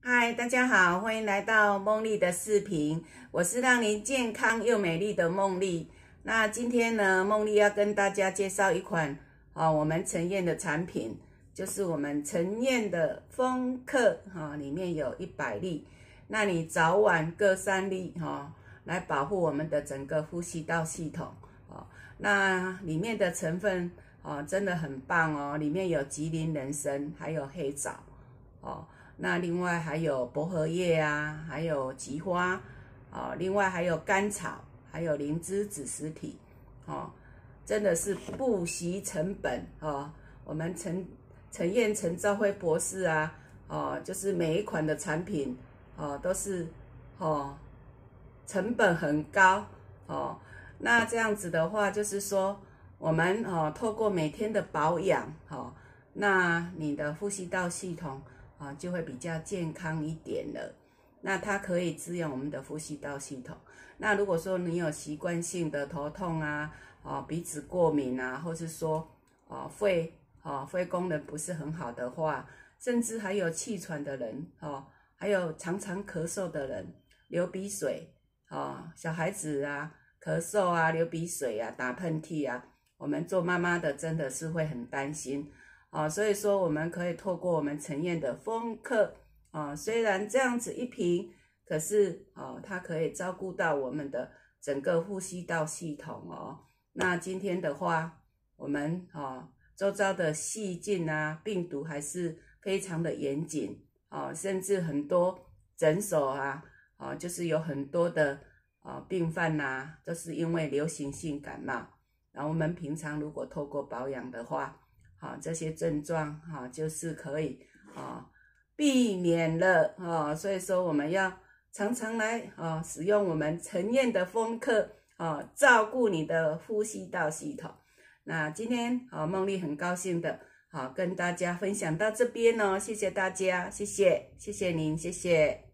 嗨，大家好，欢迎来到梦丽的视频，我是让您健康又美丽的梦丽。那今天呢，梦丽要跟大家介绍一款我们陈燕的产品，就是我们陈燕的丰克里面有100粒，那你早晚各3粒来保护我们的整个呼吸道系统那里面的成分真的很棒哦，里面有吉林人参，还有黑枣那另外还有薄荷叶啊，还有菊花另外还有甘草，还有灵芝子实体真的是不惜成本我们陈燕陈兆辉博士就是每一款的产品都是成本很高那这样子的话，就是说我们透过每天的保养那你的呼吸道系统就会比较健康一点了。那它可以滋养我们的呼吸道系统。那如果说你有习惯性的头痛鼻子过敏或是说肺功能不是很好的话，甚至还有气喘的人还有常常咳嗽的人，流鼻水小孩子咳嗽流鼻水打喷嚏我们做妈妈的真的是会很担心所以说我们可以透过我们陈燕的丰克虽然这样子一瓶，可是它可以照顾到我们的整个呼吸道系统那今天的话，我们周遭的细菌病毒还是非常的严谨甚至很多诊所就是有很多的病患都是因为流行性感冒，然后我们平常如果透过保养的话这些症状就是可以避免了所以说我们要常常来使用我们陈燕的丰克照顾你的呼吸道系统。那今天梦丽很高兴的跟大家分享到这边谢谢大家，谢谢您，谢谢。